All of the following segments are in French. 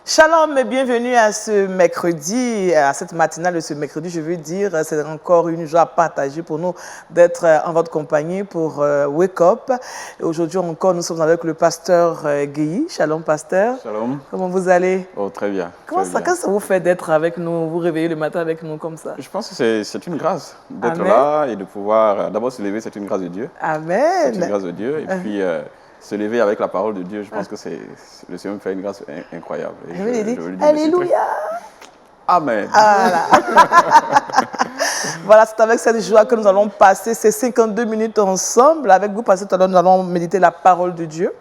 Shalom et bienvenue à ce mercredi, à cette matinale de ce mercredi, je veux dire, c'est encore une joie partagée pour nous d'être en votre compagnie pour Wake Up. Et aujourd'hui encore, nous sommes avec le pasteur Guéhi. Shalom pasteur. Shalom. Comment vous allez? Oh, très bien. Qu'est-ce que ça vous fait d'être avec nous, vous réveiller le matin avec nous comme ça? Je pense que c'est une grâce d'être là et de pouvoir d'abord se lever, c'est une grâce de Dieu. Amen. C'est une grâce de Dieu et puis se lever avec la parole de Dieu, je pense que le Seigneur me fait une grâce incroyable. Et je dis, Alléluia. Amen. Voilà, voilà, c'est avec cette joie que nous allons passer ces 52 minutes ensemble. Avec vous, parce que nous allons méditer la parole de Dieu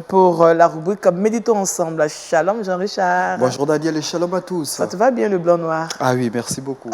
pour la rubrique Méditons ensemble. Shalom Jean-Richard. Bonjour Daniel et shalom à tous. Ça te va bien le blanc-noir? Ah oui, merci beaucoup.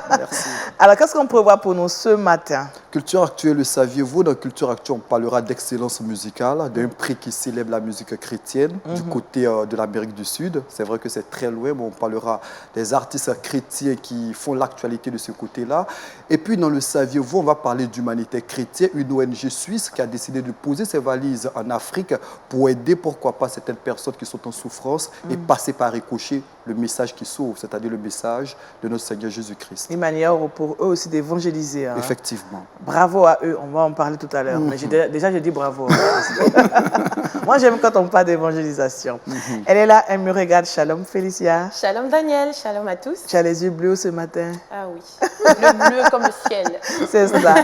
Merci. Alors, qu'est-ce qu'on prévoit pour nous ce matin? Culture actuelle, le saviez-vous? Dans Culture actuelle, on parlera d'excellence musicale, d'un prix qui célèbre la musique chrétienne du côté de l'Amérique du Sud. C'est vrai que c'est très loin, mais on parlera des artistes chrétiens qui font l'actualité de ce côté-là. Et puis, dans le saviez-vous, on va parler d'Humanité chrétienne, une ONG suisse qui a décidé de poser ses valises en Afrique pour aider, pourquoi pas, certaines personnes qui sont en souffrance et passer par ricochet le message qui sauve, c'est-à-dire le message de notre Seigneur Jésus-Christ. Une manière pour eux aussi d'évangéliser. Hein. Effectivement. Bravo à eux, on va en parler tout à l'heure. Mais déjà, je dis bravo. Moi, j'aime quand on parle d'évangélisation. Elle est là, elle me regarde. Shalom, Félicia. Shalom, Daniel. Shalom à tous. Tu as les yeux bleus ce matin. Ah oui, le bleu comme le ciel. C'est ça.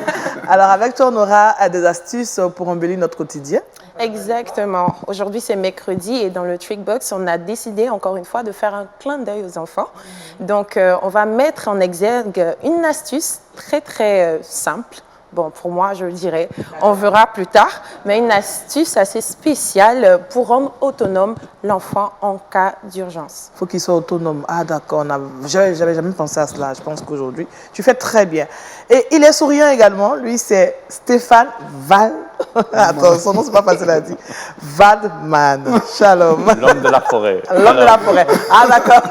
Alors, avec toi, on aura des astuces pour embellir notre quotidien. Exactement. Aujourd'hui, c'est mercredi et dans le Trickbox, on a décidé encore une fois de faire un clin d'œil aux enfants. Donc, on va mettre en exergue une astuce très simple. Bon, pour moi, je le dirais, on verra plus tard, mais une astuce assez spéciale pour rendre autonome l'enfant en cas d'urgence. Il faut qu'il soit autonome. Ah, d'accord. J'avais jamais pensé à cela. Je pense qu'aujourd'hui, tu fais très bien. Et il est souriant également. Lui, c'est Stéphane Val. Attends, son nom, c'est pas facile à dire. Vadman. Shalom. L'homme de la forêt. L'homme de la forêt. Ah, d'accord.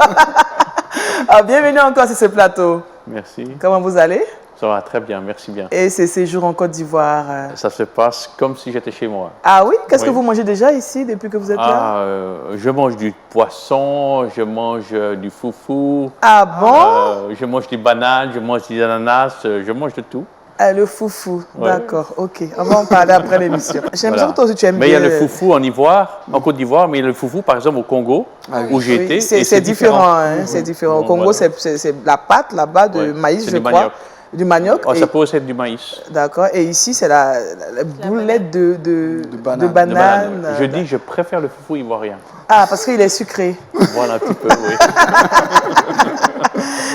Alors, bienvenue encore sur ce plateau. Merci. Comment vous allez? Ça va très bien, merci bien. Et ces séjours en Côte d'Ivoire? Ça se passe comme si j'étais chez moi. Ah oui? Qu'est-ce que vous mangez déjà ici depuis que vous êtes là? Je mange du poisson, je mange du foufou. Ah bon? Je mange des bananes, je mange des ananas, je mange de tout. Le foufou, d'accord, ok. On va en parler après l'émission. J'ai l'impression que toi aussi tu aimes bien. Mais il y a le foufou en Ivoire, en Côte d'Ivoire, mais il y a le foufou par exemple au Congo, où j'ai été. C'est différent, hein, c'est différent. Au Congo, c'est la pâte là-bas de maïs, je crois. Du manioc. Ça peut aussi être du maïs. D'accord. Et ici, c'est la boulette de banane. Je dis, je préfère le foufou ivoirien. Ah, parce qu'il est sucré. Voilà, un petit peu, oui.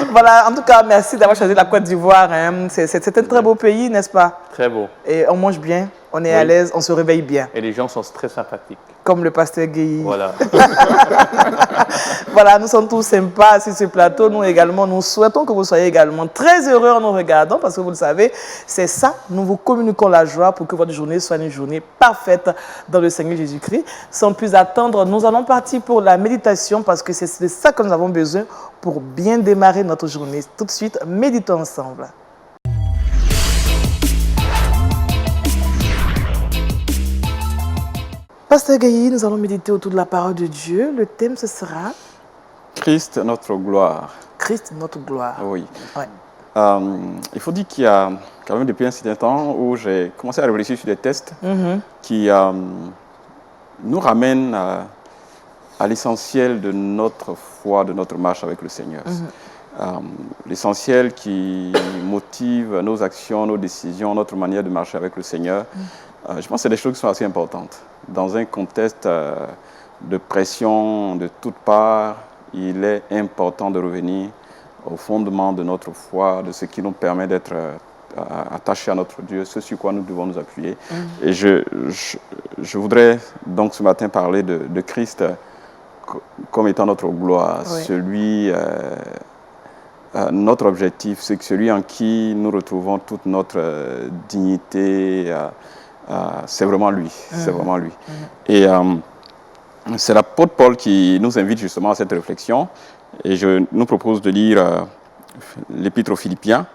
Voilà, en tout cas, merci d'avoir choisi la Côte d'Ivoire. Hein. C'est un très beau pays, n'est-ce pas? Très beau. Et on mange bien, on est à l'aise, on se réveille bien. Et les gens sont très sympathiques. Comme le pasteur Guéhi. Voilà. Voilà, nous sommes tous sympas sur ce plateau. Nous également, nous souhaitons que vous soyez également très heureux en nous regardant parce que vous le savez, c'est ça, nous vous communiquons la joie pour que votre journée soit une journée parfaite dans le Seigneur Jésus-Christ. Sans plus attendre, nous allons partir pour la méditation parce que c'est de ça que nous avons besoin pour bien démarrer notre journée. Tout de suite, méditons ensemble. Pasteur Guéhi, nous allons méditer autour de la parole de Dieu. Le thème, ce sera Christ, notre gloire. Christ, notre gloire. Oui. Ouais. Il faut dire qu'il y a quand même depuis un certain temps où j'ai commencé à réfléchir sur des textes qui nous ramènent à l'essentiel de notre foi, de notre marche avec le Seigneur. L'essentiel qui motive nos actions, nos décisions, notre manière de marcher avec le Seigneur. Je pense que c'est des choses qui sont assez importantes. Dans un contexte de pression de toutes parts, il est important de revenir au fondement de notre foi, de ce qui nous permet d'être attachés à notre Dieu, ce sur quoi nous devons nous appuyer. Et je voudrais donc ce matin parler de Christ comme étant notre gloire, celui... notre objectif, c'est que celui en qui nous retrouvons toute notre dignité, c'est vraiment lui. C'est vraiment lui. Et c'est l'apôtre Paul qui nous invite justement à cette réflexion. Et je nous propose de lire l'Épître aux Philippiens,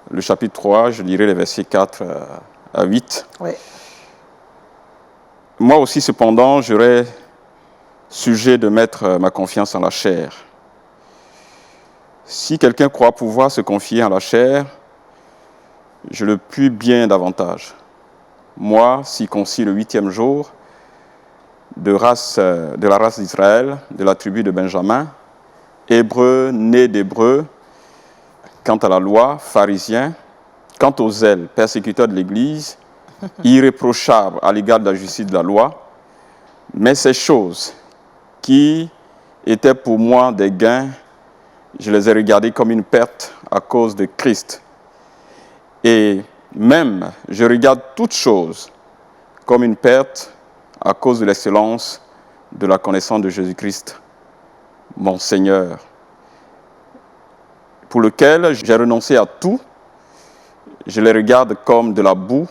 le chapitre 3, je lirai les versets 4 à 8. Oui. Moi aussi, cependant, j'aurais sujet de mettre ma confiance en la chair. Si quelqu'un croit pouvoir se confier en la chair, je le puis bien davantage. Moi, circoncis le 8e jour, de la race d'Israël, de la tribu de Benjamin, hébreu, né d'hébreu, quant à la loi, pharisien, quant au zèle, persécuteur de l'Église, irréprochable à l'égard de la justice de la loi, mais ces choses qui étaient pour moi des gains, je les ai regardées comme une perte à cause de Christ. Et même, je regarde toutes choses comme une perte à cause de l'excellence de la connaissance de Jésus-Christ, mon Seigneur, pour lequel j'ai renoncé à tout. Je les regarde comme de la boue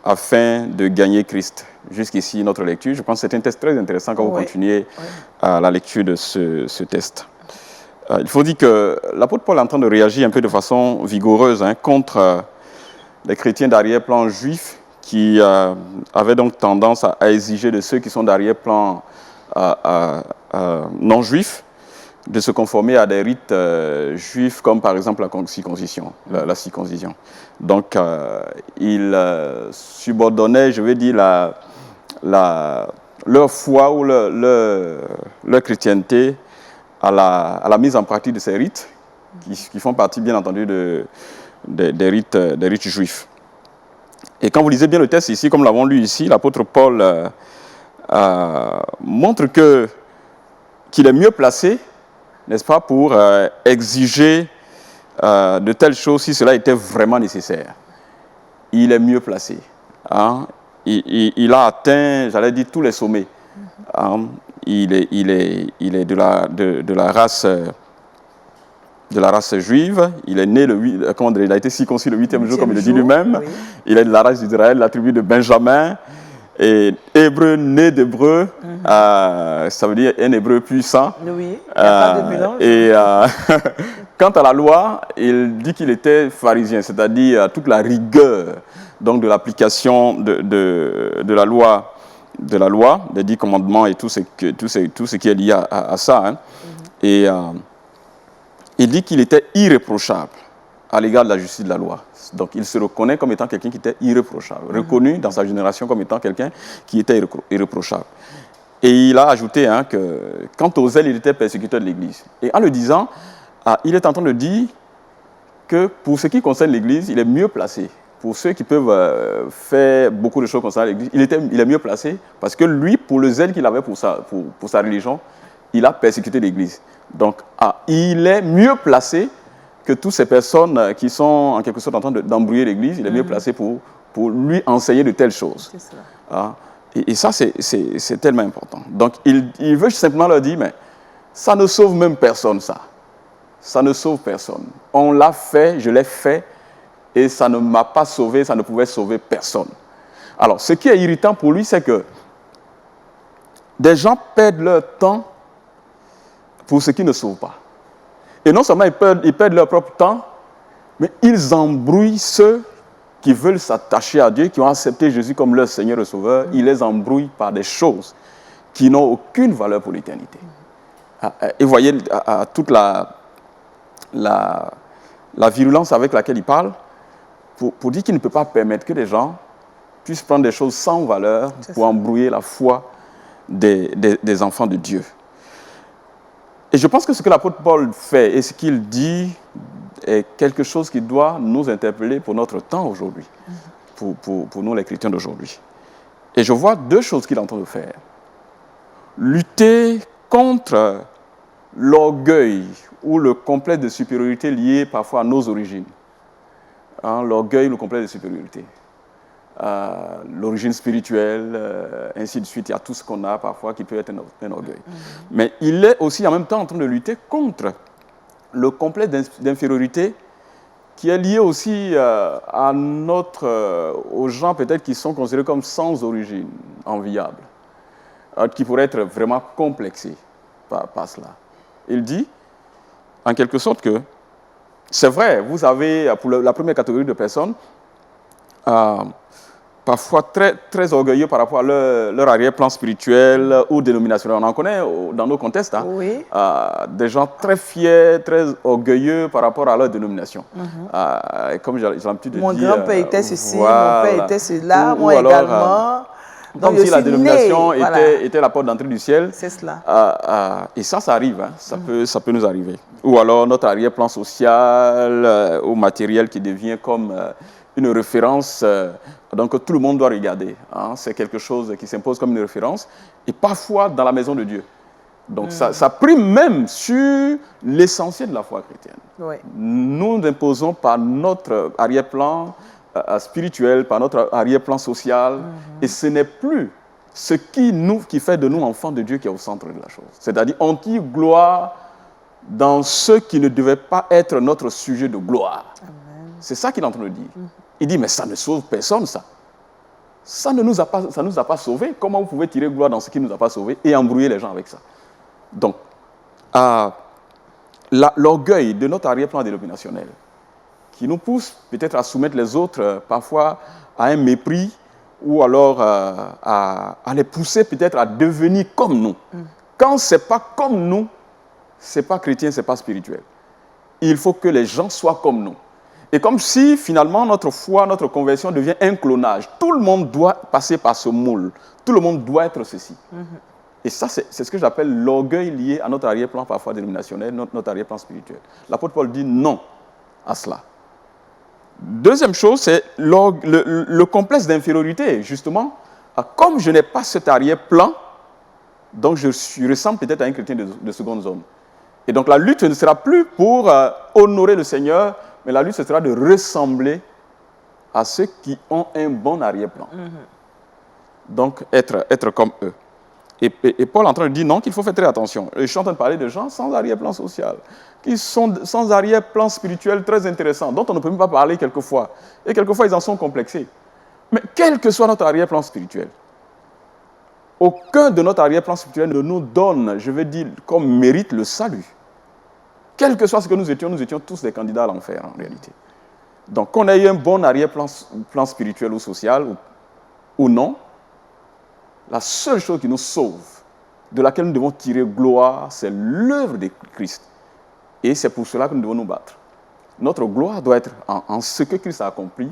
afin de gagner Christ. Jusqu'ici, notre lecture. Je pense que c'est un texte très intéressant quand vous continuez à la lecture de ce texte. Il faut dire que l'apôtre Paul est en train de réagir un peu de façon vigoureuse contre les chrétiens d'arrière-plan juifs qui avaient donc tendance à exiger de ceux qui sont d'arrière-plan non juifs de se conformer à des rites juifs comme par exemple la circoncision. La circoncision. Donc, ils subordonnaient, je veux dire, leur foi ou leur chrétienté à la mise en pratique de ces rites qui font partie, bien entendu, des rites juifs. Et quand vous lisez bien le texte ici, comme l'avons lu ici, l'apôtre Paul montre qu'il est mieux placé, n'est-ce pas, pour exiger de telles choses si cela était vraiment nécessaire. Il est mieux placé. Hein? Il a atteint, j'allais dire, tous les sommets. Hein? Il est de la race juive. Il est né il a été circoncis le 8e jour, comme il le dit lui-même. Oui. Il est de la race d'Israël, la tribu de Benjamin. Et hébreu, né d'hébreu, ça veut dire un hébreu puissant. Oui, il n'y a pas de mélange. Et quant à la loi, il dit qu'il était pharisien, c'est-à-dire toute la rigueur donc, de l'application de la loi, des 10 commandements et tout ce qui est lié à ça. Hein. Et il dit qu'il était irréprochable à l'égard de la justice de la loi. Donc, il se reconnaît comme étant quelqu'un qui était irréprochable, reconnu dans sa génération comme étant quelqu'un qui était irréprochable. Et il a ajouté que, quant aux zèles, il était persécuteur de l'Église. Et en le disant, il est en train de dire que pour ce qui concerne l'Église, il est mieux placé. Pour ceux qui peuvent faire beaucoup de choses concernant l'Église, il est mieux placé parce que lui, pour le zèle qu'il avait pour sa religion, il a persécuté l'Église. Donc, il est mieux placé que toutes ces personnes qui sont en quelque sorte en train d'embrouiller l'Église, il est mieux placé pour lui enseigner de telles choses. C'est ça. Et ça, c'est tellement important. Donc, il veut simplement leur dire, mais ça ne sauve même personne, ça. Ça ne sauve personne. On l'a fait, je l'ai fait, et ça ne m'a pas sauvé, ça ne pouvait sauver personne. Alors, ce qui est irritant pour lui, c'est que des gens perdent leur temps pour ce qui ne sauve pas. Et non seulement ils perdent leur propre temps, mais ils embrouillent ceux qui veulent s'attacher à Dieu, qui ont accepté Jésus comme leur Seigneur et Sauveur. Ils les embrouillent par des choses qui n'ont aucune valeur pour l'éternité. Et vous voyez toute la virulence avec laquelle il parle, pour dire qu'il ne peut pas permettre que des gens puissent prendre des choses sans valeur pour embrouiller la foi des enfants de Dieu. Et je pense que ce que l'apôtre Paul fait et ce qu'il dit est quelque chose qui doit nous interpeller pour notre temps aujourd'hui, pour nous les chrétiens d'aujourd'hui. Et je vois deux choses qu'il est en train de faire. Lutter contre l'orgueil ou le complexe de supériorité lié parfois à nos origines. L'orgueil, le complexe de supériorité. L'origine spirituelle, ainsi de suite. Il y a tout ce qu'on a parfois qui peut être un orgueil. Mais il est aussi en même temps en train de lutter contre le complexe d'infériorité qui est lié aussi aux gens peut-être qui sont considérés comme sans origine, enviables, qui pourraient être vraiment complexés par cela. Il dit, en quelque sorte, que c'est vrai, vous avez, pour la première catégorie de personnes, parfois très orgueilleux par rapport à leur arrière-plan spirituel ou dénominationnel. On en connaît dans nos contextes, hein, Oui. des gens très fiers, très orgueilleux par rapport à leur dénomination. Comme j'ai l'habitude de dire... Mon grand-père était ceci, voilà. mon père était cela, Ou moi alors, également. Donc, comme je si la suis dénomination née, voilà. était la porte d'entrée du ciel. C'est cela. Et ça arrive, hein. Ça peut nous arriver. Ou alors notre arrière-plan social ou matériel qui devient comme une référence, donc tout le monde doit regarder. Hein. C'est quelque chose qui s'impose comme une référence, et parfois dans la maison de Dieu. Donc ça prime même sur l'essentiel de la foi chrétienne. Oui. Nous imposons par notre arrière-plan spirituel, par notre arrière-plan social, et ce n'est plus ce qui fait de nous enfants de Dieu qui est au centre de la chose. C'est-à-dire, on tire gloire dans ce qui ne devait pas être notre sujet de gloire. C'est ça qu'il est en train de dire. Il dit, mais ça ne sauve personne, ça. Ça ne nous a pas sauvés. Comment vous pouvez tirer gloire dans ce qui ne nous a pas sauvés et embrouiller les gens avec ça? Donc, l'orgueil de notre arrière-plan dénominationnel, qui nous pousse peut-être à soumettre les autres parfois à un mépris ou alors à les pousser peut-être à devenir comme nous. Quand ce n'est pas comme nous, ce n'est pas chrétien, ce n'est pas spirituel. Il faut que les gens soient comme nous. Et comme si finalement notre foi, notre conversion devient un clonage. Tout le monde doit passer par ce moule. Tout le monde doit être ceci. Et ça, c'est ce que j'appelle l'orgueil lié à notre arrière-plan parfois dénominationnel, notre arrière-plan spirituel. L'apôtre Paul dit non à cela. Deuxième chose, c'est le complexe d'infériorité, justement. Comme je n'ai pas cet arrière-plan, donc je ressemble peut-être à un chrétien de seconde zone. Et donc la lutte ne sera plus pour honorer le Seigneur, mais la lutte, ce sera de ressembler à ceux qui ont un bon arrière-plan. Donc être comme eux. Et Paul est en train de dire non, qu'il faut faire très attention. Je suis en train de parler de gens sans arrière-plan social, qui sont sans arrière-plan spirituel très intéressant, dont on ne peut même pas parler quelquefois. Et quelquefois, ils en sont complexés. Mais quel que soit notre arrière-plan spirituel, aucun de notre arrière-plan spirituel ne nous donne, je vais dire, comme mérite le salut. Quel que soit ce que nous étions tous des candidats à l'enfer, en réalité. Donc, qu'on ait eu un bon arrière-plan spirituel ou social, ou non, la seule chose qui nous sauve, de laquelle nous devons tirer gloire, c'est l'œuvre de Christ. Et c'est pour cela que nous devons nous battre. Notre gloire doit être en ce que Christ a accompli.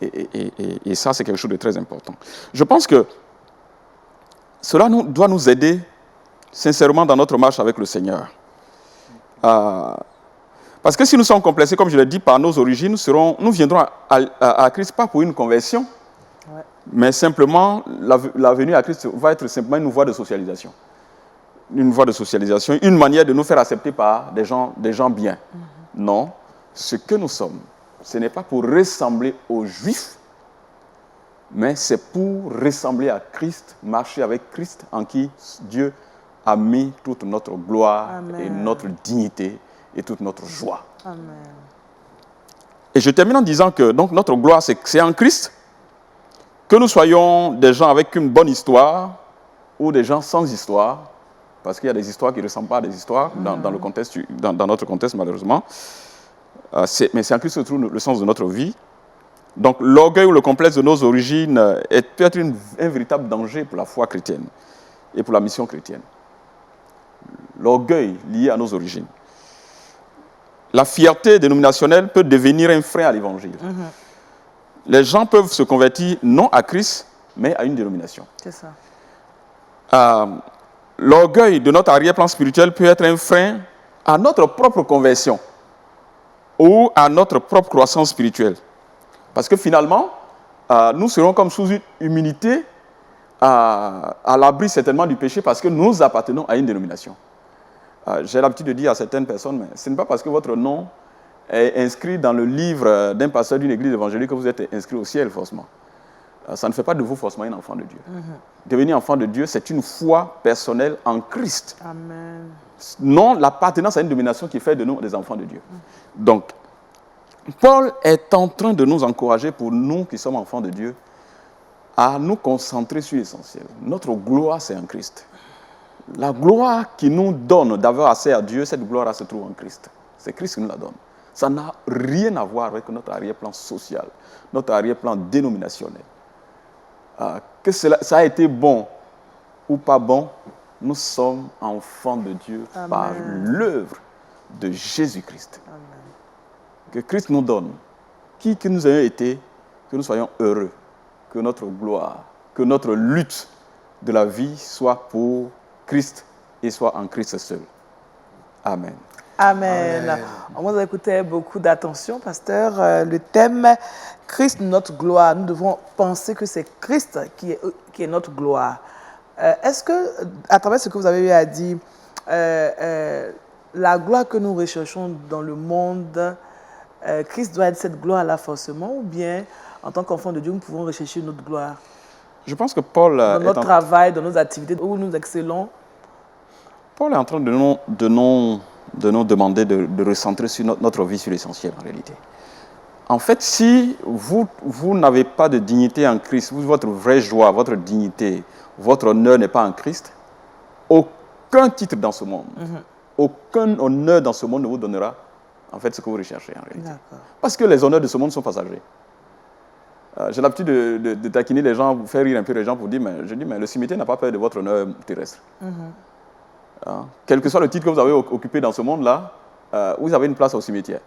Et ça, c'est quelque chose de très important. Je pense que cela doit nous aider sincèrement dans notre marche avec le Seigneur. Parce que si nous sommes complexés, comme je l'ai dit, par nos origines, nous viendrons à Christ pas pour une conversion, mais simplement, la venue à Christ va être simplement une voie de socialisation. Une voie de socialisation, une manière de nous faire accepter par des gens bien. Non, ce que nous sommes, ce n'est pas pour ressembler aux Juifs, mais c'est pour ressembler à Christ, marcher avec Christ, en qui Dieu a mis toute notre gloire et notre dignité et toute notre joie. Amen. Et je termine en disant que donc, notre gloire, c'est en Christ. Que nous soyons des gens avec une bonne histoire ou des gens sans histoire, parce qu'il y a des histoires qui ne ressemblent pas à des histoires dans notre contexte, malheureusement. Mais c'est en Christ que se trouve le sens de notre vie. Donc l'orgueil ou le complexe de nos origines peut être un véritable danger pour la foi chrétienne et pour la mission chrétienne. L'orgueil lié à nos origines. La fierté dénominationnelle peut devenir un frein à l'évangile. Les gens peuvent se convertir non à Christ, mais à une dénomination. C'est ça. L'orgueil de notre arrière-plan spirituel peut être un frein à notre propre conversion ou à notre propre croissance spirituelle. Parce que finalement, nous serons comme sous une immunité à l'abri certainement du péché parce que nous appartenons à une dénomination. J'ai l'habitude de dire à certaines personnes, mais ce n'est pas parce que votre nom est inscrit dans le livre d'un pasteur d'une église évangélique que vous êtes inscrit au ciel, forcément. Ça ne fait pas de vous forcément un enfant de Dieu. Devenir enfant de Dieu, c'est une foi personnelle en Christ. Amen. Non l'appartenance à une domination qui fait de nous des enfants de Dieu. Donc, Paul est en train de nous encourager, pour nous qui sommes enfants de Dieu, à nous concentrer sur l'essentiel. Notre gloire, c'est en Christ. La gloire qui nous donne d'avoir accès à Dieu, cette gloire se trouve en Christ. C'est Christ qui nous la donne. Ça n'a rien à voir avec notre arrière-plan social, notre arrière-plan dénominationnel. que ça a été bon ou pas bon, nous sommes enfants de Dieu par l'œuvre de Jésus-Christ. Que Christ nous donne, qui que nous ayons été, que nous soyons heureux, que notre gloire, que notre lutte de la vie soit pour Christ et soit en Christ seul. Amen. Amen. On vous a écouté beaucoup d'attention, pasteur. Le thème Christ, notre gloire. Nous devons penser que c'est Christ qui est notre gloire. Est-ce que, à travers ce que vous avez eu à dire, la gloire que nous recherchons dans le monde, Christ doit être cette gloire-là forcément, ou bien, en tant qu'enfants de Dieu, nous pouvons rechercher notre gloire? Je pense que Paul... Dans notre travail, dans nos activités, où nous excellons. Paul est en train de nous demander de recentrer sur notre vie sur l'essentiel en réalité. En fait, si vous n'avez pas de dignité en Christ, votre vraie joie, votre dignité, votre honneur n'est pas en Christ, aucun titre dans ce monde, aucun honneur dans ce monde ne vous donnera en fait ce que vous recherchez en réalité. Parce que les honneurs de ce monde sont passagers. J'ai l'habitude de taquiner les gens, faire rire un peu les gens pour dire, mais le cimetière n'a pas peur de votre honneur terrestre. Quel que soit le titre que vous avez occupé dans ce monde-là, vous avez une place au cimetière.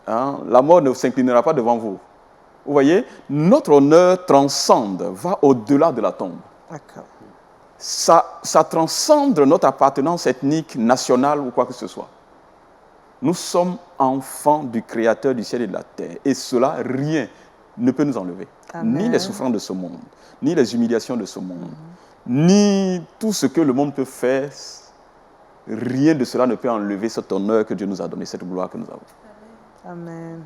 La mort ne s'inclinera pas devant vous. Vous voyez, notre honneur transcende, va au-delà de la tombe. Ça transcende notre appartenance ethnique, nationale ou quoi que ce soit. Nous sommes enfants du Créateur du ciel et de la terre. Et cela, rien ne peut nous enlever. Amen. Ni les souffrances de ce monde, ni les humiliations de ce monde, ni tout ce que le monde peut faire. Rien de cela ne peut enlever cet honneur que Dieu nous a donné, cette gloire que nous avons. Amen.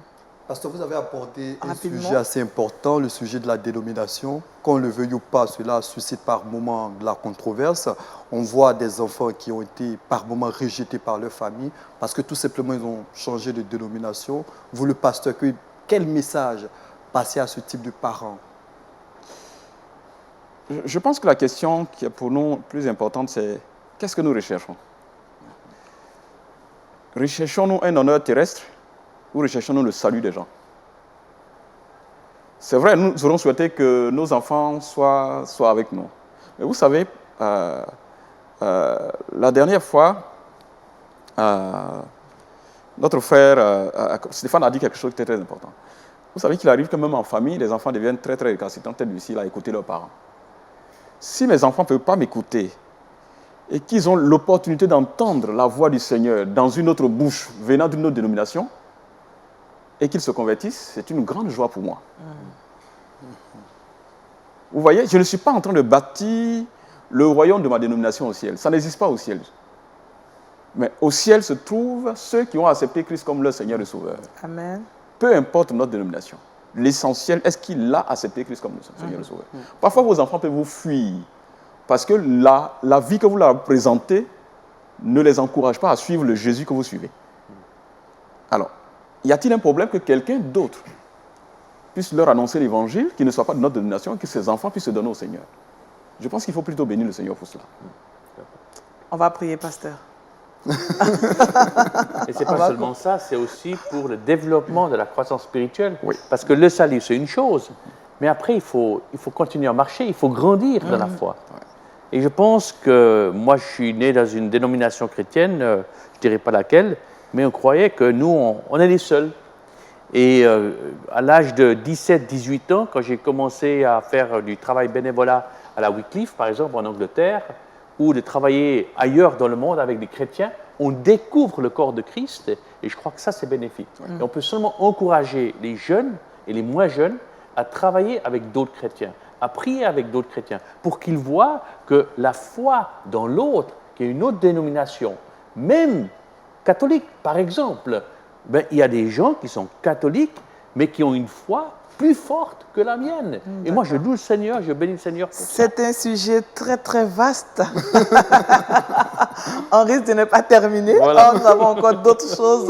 Pasteur, vous avez abordé un sujet assez important, le sujet de la dénomination. Qu'on le veuille ou pas, cela suscite par moments de la controverse. On voit des enfants qui ont été par moments rejetés par leur famille parce que tout simplement ils ont changé de dénomination. Vous, le pasteur, quel message passer à ce type de parents? Je pense que la question qui est pour nous plus importante, c'est qu'est-ce que nous recherchons? Recherchons-nous un honneur terrestre ou recherchons-nous le salut des gens? C'est vrai, nous aurons souhaité que nos enfants soient avec nous. Mais vous savez, la dernière fois, notre frère Stéphane a dit quelque chose de très important. Vous savez qu'il arrive que même en famille, les enfants deviennent très très récalcitrants, tels difficiles à écouter leurs parents. Si mes enfants ne peuvent pas m'écouter et qu'ils ont l'opportunité d'entendre la voix du Seigneur dans une autre bouche venant d'une autre dénomination et qu'ils se convertissent, c'est une grande joie pour moi. Vous voyez, je ne suis pas en train de bâtir le royaume de ma dénomination au ciel. Ça n'existe pas au ciel. Mais au ciel se trouvent ceux qui ont accepté Christ comme leur Seigneur et Sauveur. Amen. Peu importe notre dénomination. L'essentiel, est-ce qu'il a accepté Christ comme le Seigneur et Sauveur? Parfois, vos enfants peuvent vous fuir parce que la vie que vous leur présentez ne les encourage pas à suivre le Jésus que vous suivez. Alors, y a-t-il un problème que quelqu'un d'autre puisse leur annoncer l'évangile, qui ne soit pas de notre dénomination, et que ses enfants puissent se donner au Seigneur? Je pense qu'il faut plutôt bénir le Seigneur pour cela. On va prier, pasteur. Et ce n'est pas seulement ça, c'est aussi pour le développement de la croissance spirituelle. Oui. Parce que le salut, c'est une chose, mais après, il faut continuer à marcher, il faut grandir dans la foi. Et je pense que moi, je suis né dans une dénomination chrétienne, je ne dirais pas laquelle, mais on croyait que nous, on est les seuls. Et à l'âge de 17-18 ans, quand j'ai commencé à faire du travail bénévolat à la Wycliffe, par exemple, en Angleterre, ou de travailler ailleurs dans le monde avec des chrétiens, on découvre le corps de Christ et je crois que ça, c'est bénéfique. Et on peut seulement encourager les jeunes et les moins jeunes à travailler avec d'autres chrétiens, à prier avec d'autres chrétiens, pour qu'ils voient que la foi dans l'autre, qui est une autre dénomination, même catholique par exemple, il y a des gens qui sont catholiques, mais qui ont une foi plus forte que la mienne. Et moi, je loue le Seigneur, je bénis le Seigneur pour ça. C'est un sujet très, très vaste. On risque de ne pas terminer. Voilà. Nous avons encore d'autres choses,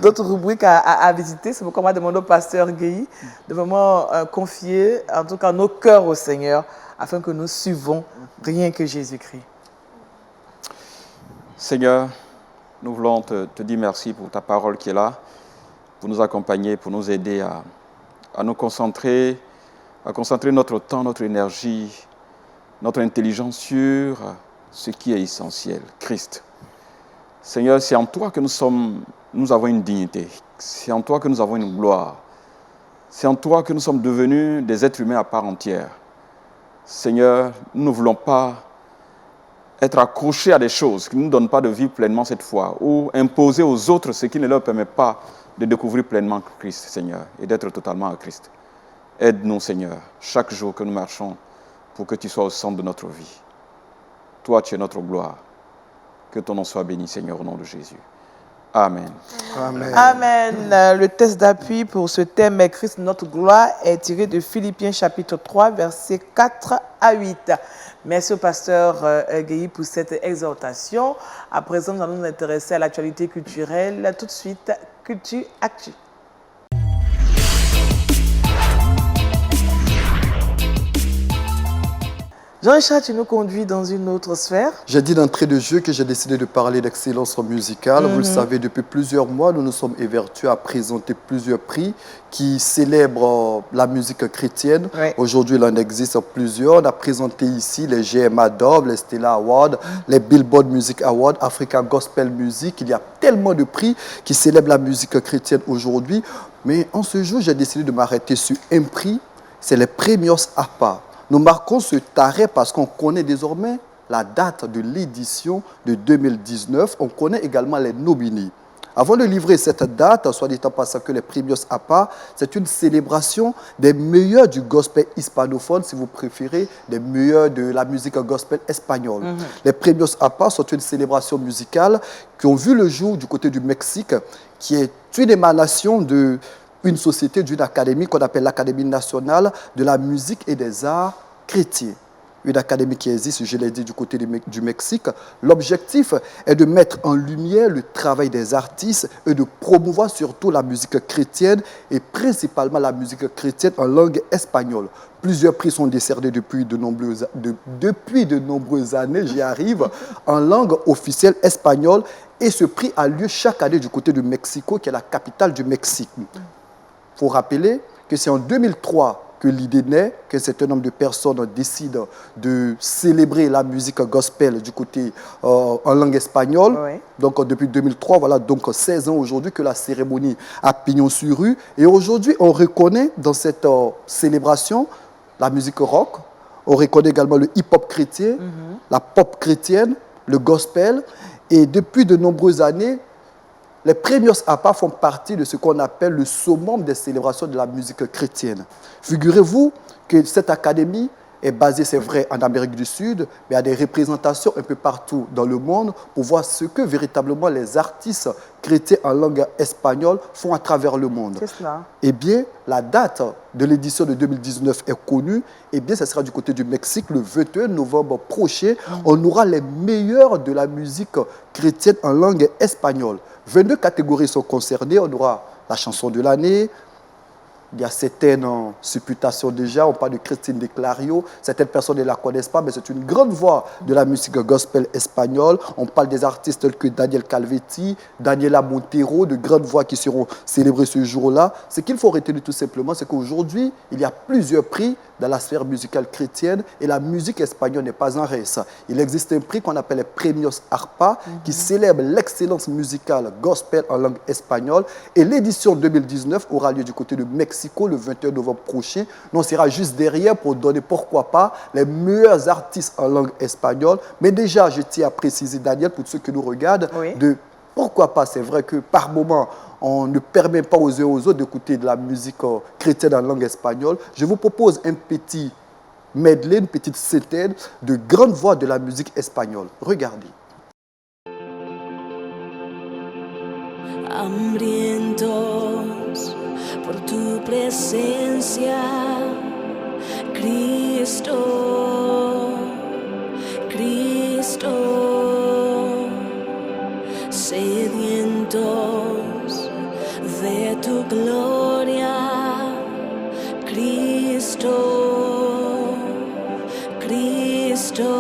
d'autres rubriques à visiter. C'est pourquoi on va demander au pasteur Guéhi de vraiment confier, en tout cas, nos cœurs au Seigneur, afin que nous suivons rien que Jésus-Christ. Seigneur, nous voulons te dire merci pour ta parole qui est là, pour nous accompagner, pour nous aider à nous concentrer à concentrer notre temps, notre énergie, notre intelligence sur ce qui est essentiel, Christ. Seigneur, c'est en toi que nous avons une dignité. C'est en toi que nous avons une gloire. C'est en toi que nous sommes devenus des êtres humains à part entière. Seigneur, nous ne voulons pas être accrochés à des choses qui ne nous donnent pas de vivre pleinement cette foi, ou imposer aux autres ce qui ne leur permet pas de découvrir pleinement Christ, Seigneur, et d'être totalement à Christ. Aide-nous, Seigneur, chaque jour que nous marchons, pour que tu sois au centre de notre vie. Toi, tu es notre gloire. Que ton nom soit béni, Seigneur, au nom de Jésus. Amen. Amen. Amen. Le texte d'appui pour ce thème est Christ, notre gloire, est tiré de Philippiens chapitre 3, versets 4 à 8. Merci au pasteur Guéhi pour cette exhortation. À présent, nous allons nous intéresser à l'actualité culturelle. Tout de suite, Culture Actu. Jean-Richard, tu nous conduis dans une autre sphère. J'ai dit d'entrée de jeu que j'ai décidé de parler d'excellence musicale. Vous le savez, depuis plusieurs mois, nous nous sommes évertués à présenter plusieurs prix qui célèbrent la musique chrétienne. Oui. Aujourd'hui, il en existe plusieurs. On a présenté ici les GMA Dove, les Stella Awards, les Billboard Music Awards, Africa Gospel Music. Il y a tellement de prix qui célèbrent la musique chrétienne aujourd'hui. Mais en ce jour, j'ai décidé de m'arrêter sur un prix. C'est les Premios APA. Nous marquons ce arrêt parce qu'on connaît désormais la date de l'édition de 2019. On connaît également les nominés. Avant de livrer cette date, soit dit en passant que les Premios APA, c'est une célébration des meilleurs du gospel hispanophone, si vous préférez, des meilleurs de la musique gospel espagnole. Les Premios APA sont une célébration musicale qui ont vu le jour du côté du Mexique, qui est une émanation de une société, d'une académie qu'on appelle l'Académie nationale de la musique et des arts chrétiens. Une académie qui existe, je l'ai dit, du côté du Mexique. L'objectif est de mettre en lumière le travail des artistes et de promouvoir surtout la musique chrétienne et principalement la musique chrétienne en langue espagnole. Plusieurs prix sont décernés depuis de nombreuses années, j'y arrive, en langue officielle espagnole. Et ce prix a lieu chaque année du côté du Mexico, qui est la capitale du Mexique. Il faut rappeler que c'est en 2003 que l'idée naît, que c'est un nombre de personnes décident de célébrer la musique gospel du côté en langue espagnole. Oui. Donc depuis 2003, voilà donc 16 ans aujourd'hui que la cérémonie a pignon sur rue. Et aujourd'hui, on reconnaît dans cette célébration la musique rock, on reconnaît également le hip-hop chrétien, la pop chrétienne, le gospel. Et depuis de nombreuses années, les Premios APA font partie de ce qu'on appelle le summum des célébrations de la musique chrétienne. Figurez-vous que cette académie est basée, c'est vrai, en Amérique du Sud, mais il y a des représentations un peu partout dans le monde pour voir ce que véritablement les artistes chrétiens en langue espagnole font à travers le monde. Qu'est-ce là? Eh bien, la date de l'édition de 2019 est connue. Eh bien, ce sera du côté du Mexique, le 21 novembre prochain. On aura les meilleurs de la musique chrétienne en langue espagnole. 22 catégories sont concernées. On aura la chanson de l'année. Il y a certaines supputations déjà. On parle de Christine de Clario. Certaines personnes ne la connaissent pas, mais c'est une grande voix de la musique gospel espagnole. On parle des artistes tels que Daniel Calvetti, Daniela Montero, de grandes voix qui seront célébrées ce jour-là. Ce qu'il faut retenir tout simplement, c'est qu'aujourd'hui, il y a plusieurs prix dans la sphère musicale chrétienne et la musique espagnole n'est pas en reste. Il existe un prix qu'on appelle les Premios ARPA qui célèbre l'excellence musicale gospel en langue espagnole et l'édition 2019 aura lieu du côté de Mexico le 21 novembre prochain. Nous on sera juste derrière pour donner pourquoi pas les meilleurs artistes en langue espagnole. Mais déjà, je tiens à préciser, Daniel, pour ceux qui nous regardent, de pourquoi pas, c'est vrai que par moment, on ne permet pas aux uns aux autres d'écouter de la musique chrétienne en langue espagnole. Je vous propose un petit medley, une petite centaine de grandes voix de la musique espagnole. Regardez. Hambrientos por tu presencia, Cristo, Cristo, sedientos de tu gloria, Cristo, Cristo.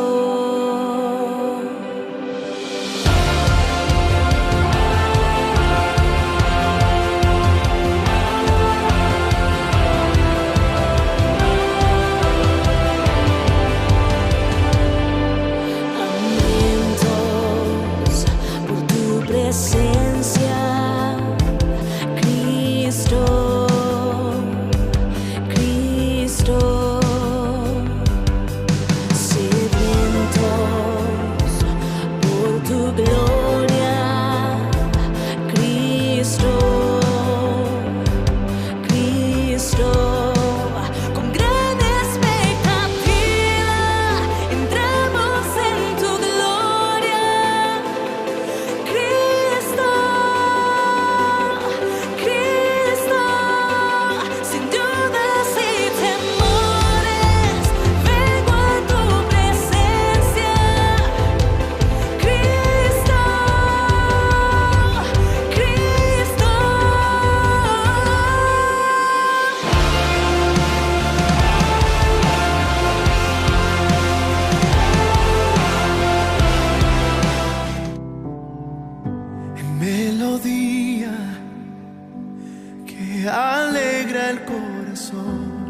alegra el corazón.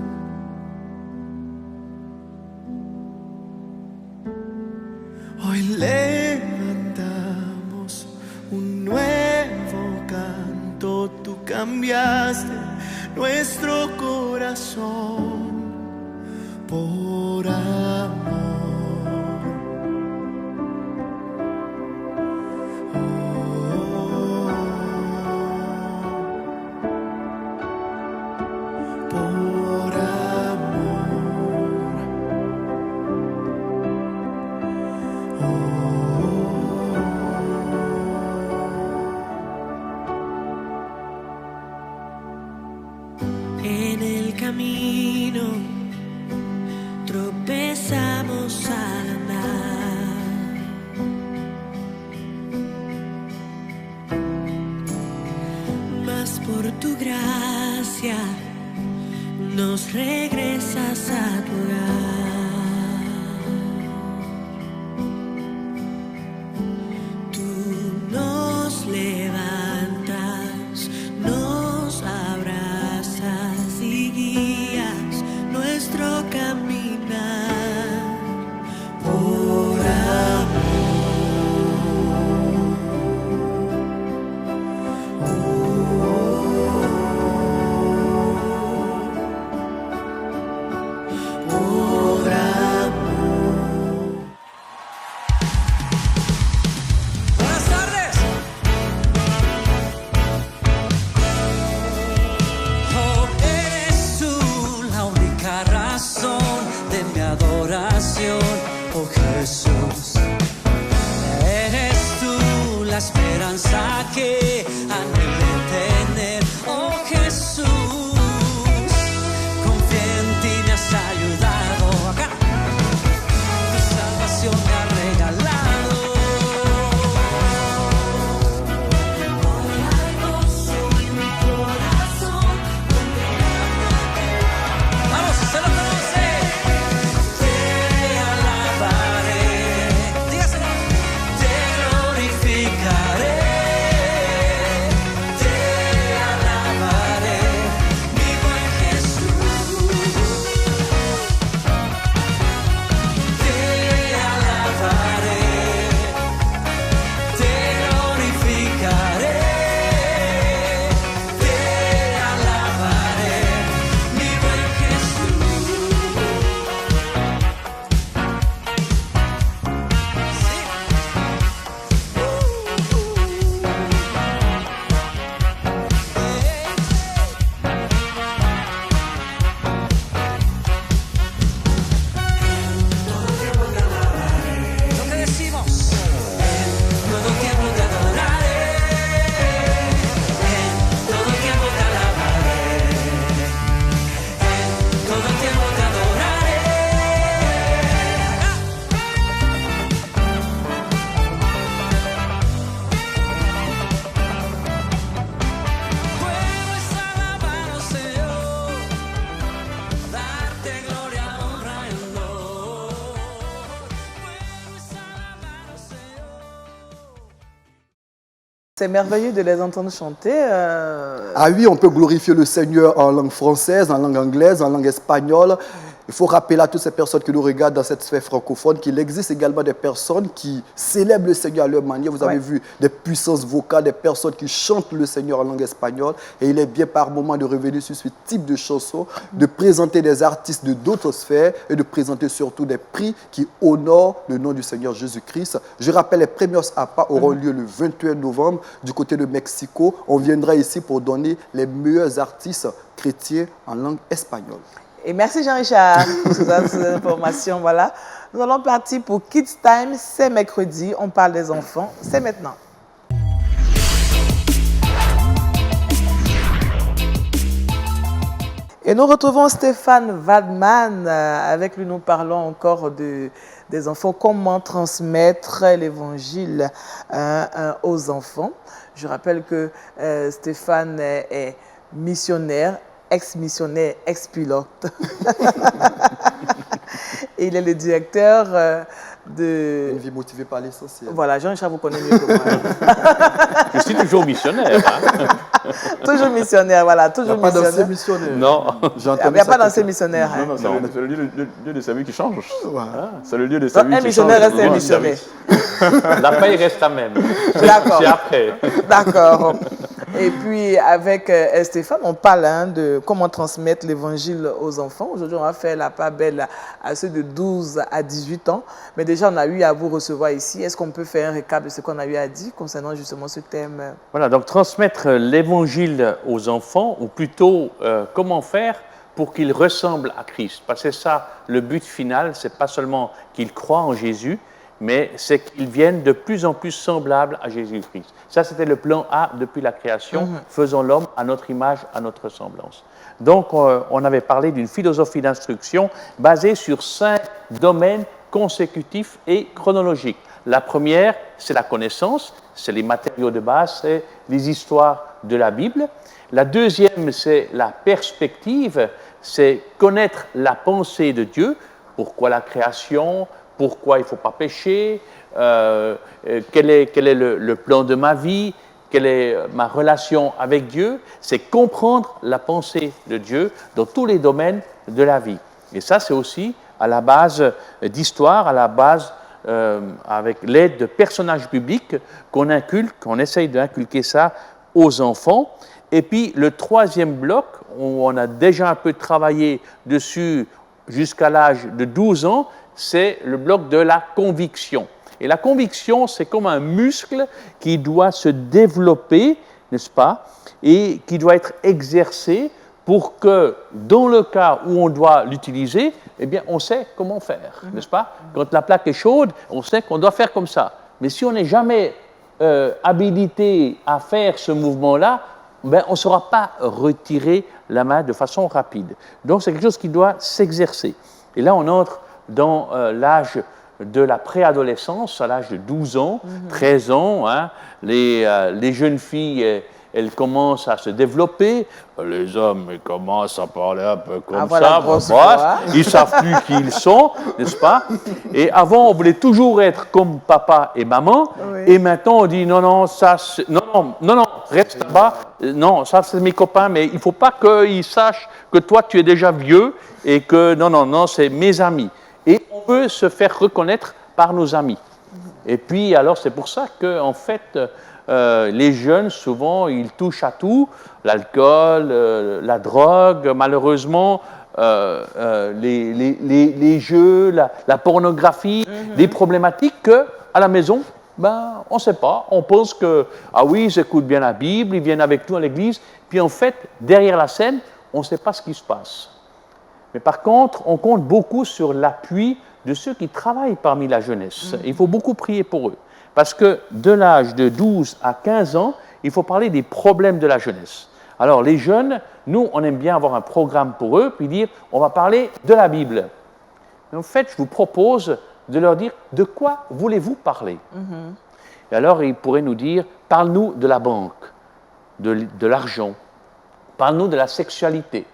Hoy levantamos un nuevo canto, tú cambiaste nuestro corazón por amor. En el camino tropezamos al andar, mas por tu gracia nos regresas a tu hogar. Tú nos levantas, nos abrazas y guías nuestro caminar por Buenas tardes. Oh, eres tú la única razón de mi adoración, oh Jesús. Eres tú la esperanza que anhelé tener, oh Jesús. Confié en ti, me has ayudado acá. Tu salvación me ha regalado. Vamos, se lo conoce. Te alabaré. Dígaselo. Te glorificaré. Te alabaré, mi buen Jesús. Te alabaré. Te glorificaré. Te alabaré, mi buen Jesús. Lo que decimos, en todo tiempo te adoraré, en todo tiempo te alabaré, en todo tiempo te adoraré. Puedes alabarnos, Señor, darte gloria, honra y honor. Puedes alabarnos, Señor. C'est merveilleux de les entendre chanter. Ah oui, on peut glorifier le Seigneur en langue française, en langue anglaise, en langue espagnole. Il faut rappeler à toutes ces personnes qui nous regardent dans cette sphère francophone qu'il existe également des personnes qui célèbrent le Seigneur à leur manière. Vous avez vu des puissances vocales, des personnes qui chantent le Seigneur en langue espagnole. Et il est bien par moment de revenir sur ce type de chansons, de présenter des artistes de d'autres sphères et de présenter surtout des prix qui honorent le nom du Seigneur Jésus-Christ. Je rappelle, les premiers APA auront lieu le 21 novembre du côté de Mexico. On viendra ici pour donner les meilleurs artistes chrétiens en langue espagnole. Et merci Jean-Richard pour ces informations. Voilà. Nous allons partir pour Kids Time. C'est mercredi. On parle des enfants. C'est maintenant. Et nous retrouvons Stéphane Waldman. Avec lui, nous parlons encore des enfants. Comment transmettre l'évangile aux enfants. Je rappelle que Stéphane est missionnaire, ex-missionnaire, ex-pilote. Et il est le directeur de... Une vie motivée par l'essentiel. Voilà, Jean-Richard vous connaît mieux que moi. Je suis toujours missionnaire. Hein. Toujours missionnaire, voilà, toujours Il n'y a pas d'ancien missionnaire. missionnaire. Non. Il n'y a pas d'ancien missionnaire. Non, Hein. non, c'est le lieu de service qui change. Voilà. C'est le lieu de Donc, service un qui missionnaire change. reste un Oui, missionnaire. La paye reste la même. D'accord. C'est après. D'accord. Et puis, avec Stéphane, on parle de comment transmettre l'évangile aux enfants. Aujourd'hui, on va faire la part belle à ceux de 12 à 18 ans. Mais déjà, on a eu à vous recevoir ici. Est-ce qu'on peut faire un récap de ce qu'on a eu à dire concernant justement ce thème? Voilà, donc transmettre l'évangile aux enfants, ou plutôt comment faire pour qu'ils ressemblent à Christ. Parce que c'est ça le but final, c'est pas seulement qu'ils croient en Jésus, mais c'est qu'ils viennent de plus en plus semblables à Jésus-Christ. Ça, c'était le plan A depuis la création, faisons l'homme à notre image, à notre ressemblance. Donc, on avait parlé d'une philosophie d'instruction basée sur 5 domaines consécutifs et chronologiques. La première, c'est la connaissance, c'est les matériaux de base, c'est les histoires de la Bible. La deuxième, c'est la perspective, c'est connaître la pensée de Dieu, pourquoi la création, pourquoi il ne faut pas pécher, quel est le plan de ma vie, quelle est ma relation avec Dieu. C'est comprendre la pensée de Dieu dans tous les domaines de la vie. Et ça, c'est aussi à la base d'histoire, à la base avec l'aide de personnages bibliques qu'on inculque, qu'on essaye d'inculquer ça aux enfants. Et puis le troisième bloc, où on a déjà un peu travaillé dessus jusqu'à l'âge de 12 ans, c'est le bloc de la conviction. Et la conviction, c'est comme un muscle qui doit se développer, n'est-ce pas, et qui doit être exercé pour que, dans le cas où on doit l'utiliser, eh bien, on sait comment faire, n'est-ce pas? Quand la plaque est chaude, on sait qu'on doit faire comme ça. Mais si on n'est jamais habilité à faire ce mouvement-là, ben, on ne saura pas retirer la main de façon rapide. Donc, c'est quelque chose qui doit s'exercer. Et là, on entre dans l'âge de la préadolescence, à l'âge de 12 ans, 13 ans. Hein, les jeunes filles, elles commencent à se développer. Les hommes, ils commencent à parler un peu comme ça. Ils ne savent plus qui ils sont, n'est-ce pas? Et avant, on voulait toujours être comme papa et maman. Oui. Et maintenant, on dit non, non, ça, non, reste là-bas. Non, ça, c'est mes copains, mais il ne faut pas qu'ils sachent que toi, tu es déjà vieux et que non, c'est mes amis. Et on veut se faire reconnaître par nos amis. Et puis, alors, c'est pour ça qu'en fait, les jeunes, souvent, ils touchent à tout, l'alcool, la drogue, malheureusement, les jeux, la pornographie, des problématiques qu'à la maison, ben, on ne sait pas. On pense que, ah oui, ils écoutent bien la Bible, ils viennent avec nous à l'église, puis en fait, derrière la scène, on ne sait pas ce qui se passe. Mais par contre, on compte beaucoup sur l'appui de ceux qui travaillent parmi la jeunesse. Il faut beaucoup prier pour eux. Parce que de l'âge de 12 à 15 ans, il faut parler des problèmes de la jeunesse. Alors les jeunes, nous, on aime bien avoir un programme pour eux, puis dire, on va parler de la Bible. Mais en fait, je vous propose de leur dire, de quoi voulez-vous parler? Et alors, ils pourraient nous dire, parle-nous de la banque, de l'argent, parle-nous de la sexualité,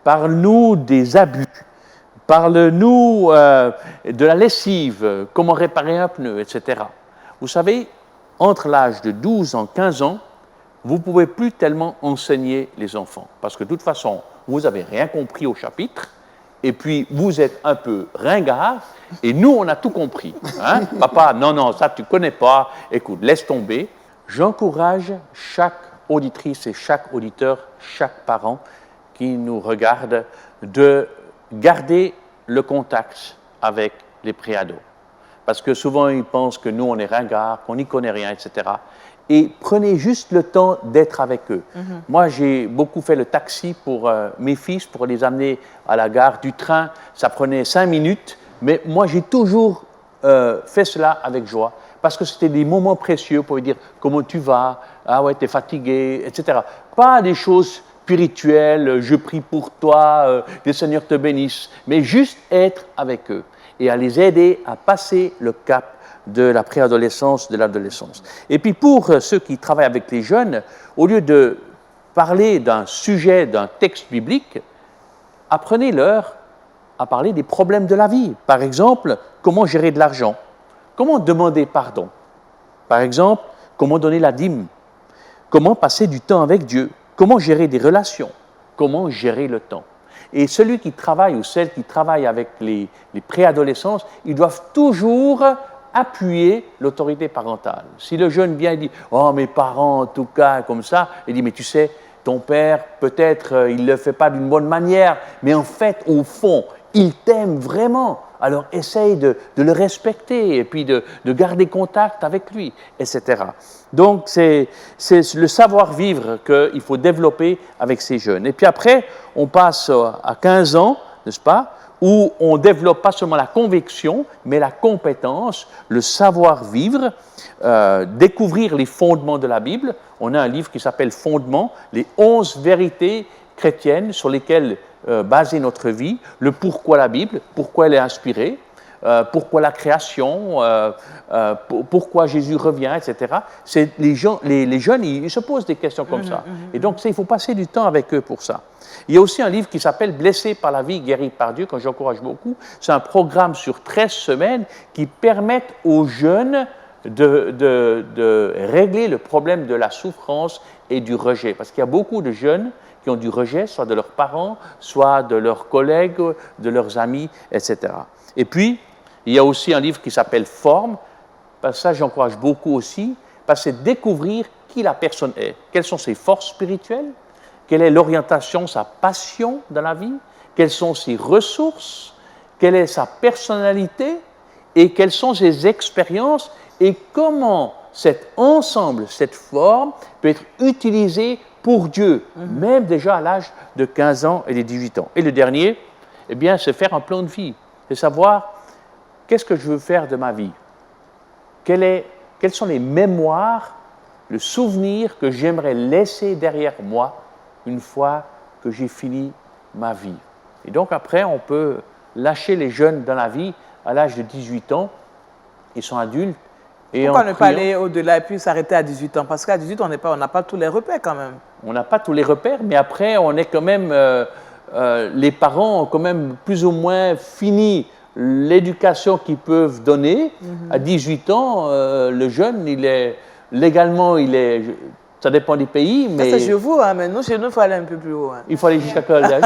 parle-nous des abus, parle-nous de la lessive, comment réparer un pneu, etc. Vous savez, entre l'âge de 12 ans et 15 ans, vous ne pouvez plus tellement enseigner les enfants. Parce que de toute façon, vous n'avez rien compris au chapitre, et puis vous êtes un peu ringard, et nous, on a tout compris. Hein? Papa, non, ça tu ne connais pas, écoute, laisse tomber. J'encourage chaque auditrice et chaque auditeur, chaque parent qui nous regarde, de garder le contact avec les préados. Parce que souvent, ils pensent que nous, on est ringards, qu'on n'y connaît rien, etc. Et prenez juste le temps d'être avec eux. Moi, j'ai beaucoup fait le taxi pour mes fils, pour les amener à la gare du train. Ça prenait 5 minutes, mais moi, j'ai toujours fait cela avec joie, parce que c'était des moments précieux pour lui dire comment tu vas, ah ouais, tu es fatigué, etc. Pas des choses spirituelles, je prie pour toi, que le Seigneur te bénisse, mais juste être avec eux et à les aider à passer le cap de la préadolescence, de l'adolescence. Et puis pour ceux qui travaillent avec les jeunes, au lieu de parler d'un sujet, d'un texte biblique, apprenez-leur à parler des problèmes de la vie. Par exemple, comment gérer de l'argent, comment demander pardon. Par exemple, comment donner la dîme, comment passer du temps avec Dieu, comment gérer des relations, comment gérer le temps. Et celui qui travaille ou celle qui travaille avec les préadolescents, ils doivent toujours appuyer l'autorité parentale. Si le jeune vient et dit « Oh, mes parents, en tout cas, comme ça », il dit « Mais tu sais, ton père, peut-être, il ne le fait pas d'une bonne manière, mais en fait, au fond, il t'aime vraiment. Alors, essaye de le respecter et puis de garder contact avec lui, etc. » Donc, c'est le savoir-vivre qu'il faut développer avec ces jeunes. Et puis après, on passe à 15 ans, n'est-ce pas, où on développe pas seulement la conviction, mais la compétence, le savoir-vivre, découvrir les fondements de la Bible. On a un livre qui s'appelle « Fondements », les 11 vérités chrétiennes sur lesquelles baser notre vie, le pourquoi la Bible, pourquoi elle est inspirée, pourquoi la création, pourquoi Jésus revient, etc. Les jeunes, ils se posent des questions comme ça. Et donc, il faut passer du temps avec eux pour ça. Il y a aussi un livre qui s'appelle « Blessé par la vie, guéri par Dieu », que j'encourage beaucoup. C'est un programme sur 13 semaines qui permet aux jeunes de régler le problème de la souffrance et du rejet. Parce qu'il y a beaucoup de jeunes qui ont du rejet, soit de leurs parents, soit de leurs collègues, de leurs amis, etc. Et puis, il y a aussi un livre qui s'appelle « Forme ». Parce que ça, j'encourage beaucoup aussi, parce que c'est découvrir qui la personne est, quelles sont ses forces spirituelles, quelle est l'orientation, sa passion dans la vie, quelles sont ses ressources, quelle est sa personnalité et quelles sont ses expériences et comment cet ensemble, cette forme peut être utilisée pour Dieu, même déjà à l'âge de 15 ans et de 18 ans. Et le dernier, eh bien, c'est faire un plan de vie, c'est savoir qu'est-ce que je veux faire de ma vie, quelles sont les mémoires, le souvenir que j'aimerais laisser derrière moi une fois que j'ai fini ma vie. Et donc après, on peut lâcher les jeunes dans la vie à l'âge de 18 ans, ils sont adultes. Et pourquoi ne pas aller au-delà et puis s'arrêter à 18 ans? Parce qu'à 18 ans, on n'a pas tous les repères quand même. On n'a pas tous les repères, mais après, on est quand même, les parents ont quand même plus ou moins fini l'éducation qu'ils peuvent donner. À 18 ans, le jeune, légalement, ça dépend des pays, mais... Ça, c'est chez vous, hein, mais nous, chez nous, il faut aller un peu plus haut. Hein. Il faut aller jusqu'à quel âge?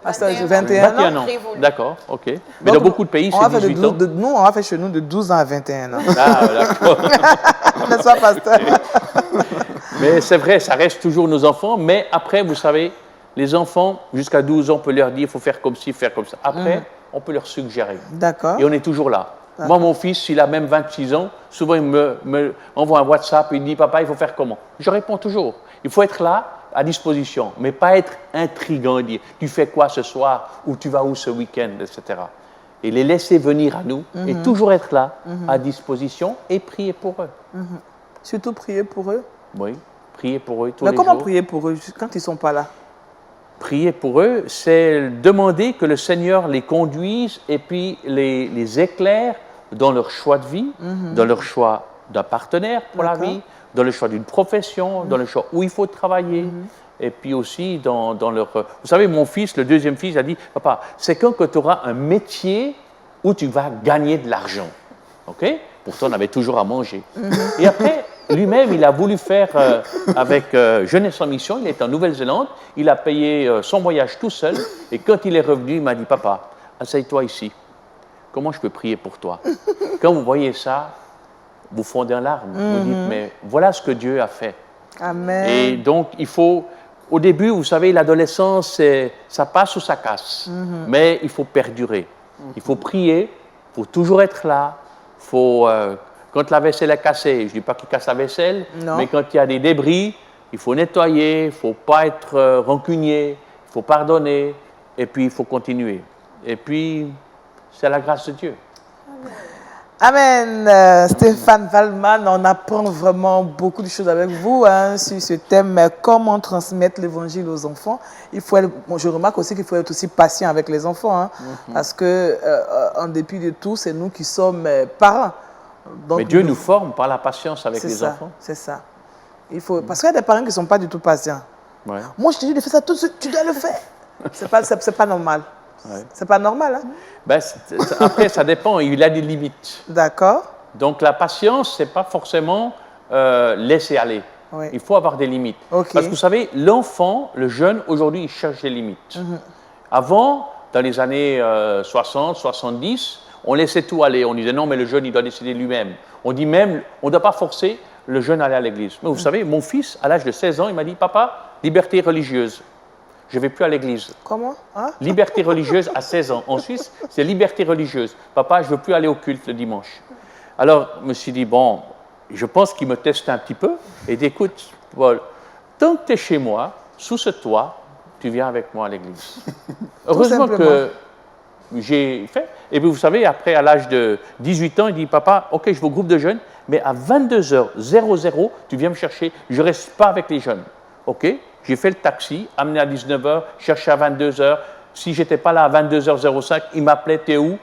Parce que j'ai 21 ans. D'accord, ok. Mais dans beaucoup de pays, c'est 18 ans. Nous, on a fait chez nous de 12 ans à 21 ans. Ah, d'accord. N'est-ce pas, pasteur? Mais c'est vrai, ça reste toujours nos enfants, mais après, vous savez, les enfants, jusqu'à 12 ans, on peut leur dire, il faut faire comme ci, faire comme ça. Après, on peut leur suggérer. D'accord. Et on est toujours là. Moi, mon fils, il a même 26 ans. Souvent, il me envoie un WhatsApp et il dit « Papa, il faut faire comment ?» Je réponds toujours. Il faut être là, à disposition, mais pas être intriguant et dire « Tu fais quoi ce soir ?» ou « Tu vas où ce week-end ?» etc. Et les laisser venir à nous et toujours être là, à disposition et prier pour eux. Surtout prier pour eux. Oui, prier pour eux tous les jours. Mais comment prier pour eux quand ils ne sont pas là? Prier pour eux, c'est demander que le Seigneur les conduise et puis les éclaire dans leur choix de vie, dans leur choix d'un partenaire pour la vie, dans le choix d'une profession, dans le choix où il faut travailler, et puis aussi dans leur... Vous savez, mon fils, le deuxième fils, a dit « Papa, c'est quand que tu auras un métier où tu vas gagner de l'argent. » OK? Pourtant, on avait toujours à manger. Et après, lui-même, il a voulu faire avec Jeunesse en Mission. Il est en Nouvelle-Zélande. Il a payé son voyage tout seul. Et quand il est revenu, il m'a dit « Papa, asseye-toi ici. Comment je peux prier pour toi ?» Quand vous voyez ça, vous fondez en larmes. Vous dites « Mais voilà ce que Dieu a fait. » Amen. Et donc, il faut... Au début, vous savez, l'adolescence, ça passe ou ça casse. Mais il faut perdurer. Il faut prier. Il faut toujours être là. Faut, quand la vaisselle est cassée, je ne dis pas qu'il casse la vaisselle, mais quand il y a des débris, il faut nettoyer, il ne faut pas être rancunier, il faut pardonner, et puis il faut continuer. Et puis, c'est la grâce de Dieu. Amen. Stéphane Waldman, on apprend vraiment beaucoup de choses avec vous sur ce thème, comment transmettre l'évangile aux enfants. Je remarque aussi qu'il faut être aussi patient avec les enfants, parce que, en dépit de tout, c'est nous qui sommes parents. Donc, mais Dieu nous forme par la patience avec les enfants. C'est ça. Parce qu'il y a des parents qui ne sont pas du tout patients. Ouais. Moi, je te dis de faire ça tout de suite, tu dois le faire. C'est pas normal. C'est pas normal, hein? Ben, après, ça dépend, il a des limites. D'accord. Donc la patience, ce n'est pas forcément laisser aller. Oui. Il faut avoir des limites. Ok. Parce que vous savez, l'enfant, le jeune, aujourd'hui, il cherche des limites. Avant, dans les années 60, 70, on laissait tout aller. On disait non, mais le jeune, il doit décider lui-même. On dit même, on ne doit pas forcer le jeune à aller à l'église. Mais vous savez, mon fils, à l'âge de 16 ans, il m'a dit, papa, liberté religieuse. Je ne vais plus à l'église. Comment? Hein? Liberté religieuse à 16 ans. En Suisse, c'est liberté religieuse. Papa, je ne veux plus aller au culte le dimanche. Alors, je me suis dit, bon, je pense qu'il me teste un petit peu. Et dit, écoute, Paul, tant que tu es chez moi, sous ce toit, tu viens avec moi à l'église. Heureusement que j'ai fait. Et puis, vous savez, après, à l'âge de 18 ans, il dit, papa, OK, je vais au groupe de jeunes, mais à 22h00, tu viens me chercher. Je ne reste pas avec les jeunes. OK? J'ai fait le taxi, amené à 19h, cherché à 22h. Si je n'étais pas là à 22h05, il m'appelait, t'es où?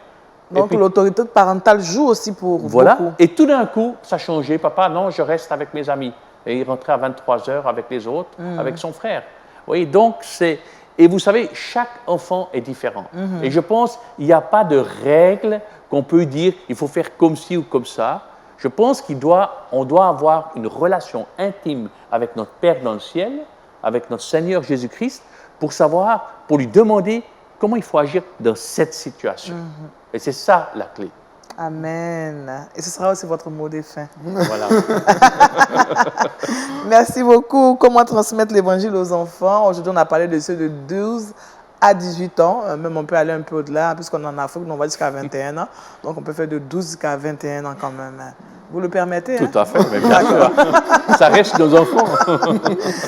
Donc l'autorité parentale joue aussi pour voilà. beaucoup. Et tout d'un coup, ça a changé. Papa, non, je reste avec mes amis. Et il rentrait à 23h avec les autres, avec son frère. Vous voyez, donc c'est... Et vous savez, chaque enfant est différent. Et je pense qu'il n'y a pas de règle qu'on peut dire il faut faire comme ci ou comme ça. Je pense qu'on doit avoir une relation intime avec notre Père dans le ciel, avec notre Seigneur Jésus-Christ, pour savoir, pour lui demander comment il faut agir dans cette situation. Et c'est ça la clé. Amen. Et ce sera aussi votre mot de fin. Voilà. Merci beaucoup. Comment transmettre l'évangile aux enfants? Aujourd'hui, on a parlé de ceux de 12 à 18 ans. Même on peut aller un peu au-delà, puisqu'on est en Afrique, on va jusqu'à 21 ans. Donc on peut faire de 12 jusqu'à 21 ans quand même. Vous le permettez? Tout à fait, mais bien sûr. Ça reste nos enfants.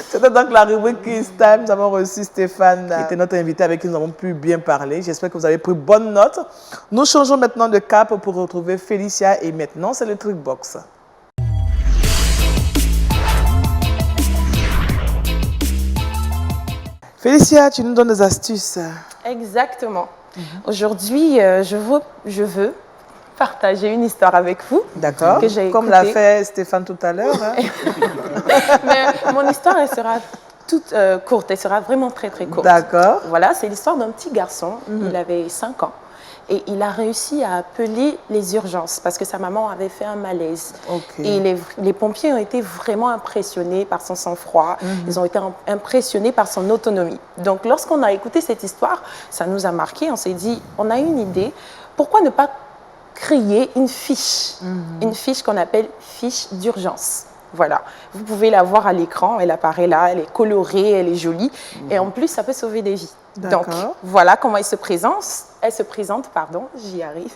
C'était donc la rubrique Kids Time. Nous avons reçu Stéphane, qui était notre invité avec qui nous avons pu bien parler. J'espère que vous avez pris bonne note. Nous changeons maintenant de cap pour retrouver Félicia et maintenant c'est le Trick Box. Félicia, tu nous donnes des astuces. Exactement. Aujourd'hui, je veux partager une histoire avec vous. D'accord. Que j'ai Comme écoutée. l'a fait Stéphane tout à l'heure. Hein. Mais mon histoire, elle sera toute courte. Elle sera vraiment très, très courte. D'accord. Voilà, c'est l'histoire d'un petit garçon. Il avait 5 ans. Et il a réussi à appeler les urgences parce que sa maman avait fait un malaise. Okay. Et les pompiers ont été vraiment impressionnés par son sang-froid. Ils ont été impressionnés par son autonomie. Donc, lorsqu'on a écouté cette histoire, ça nous a marqué. On s'est dit, on a une idée. Pourquoi ne pas créer une fiche qu'on appelle fiche d'urgence? Voilà, vous pouvez la voir à l'écran, elle apparaît là, elle est colorée, elle est jolie, et en plus, ça peut sauver des vies. Donc, voilà comment elle se présente. J'y arrive.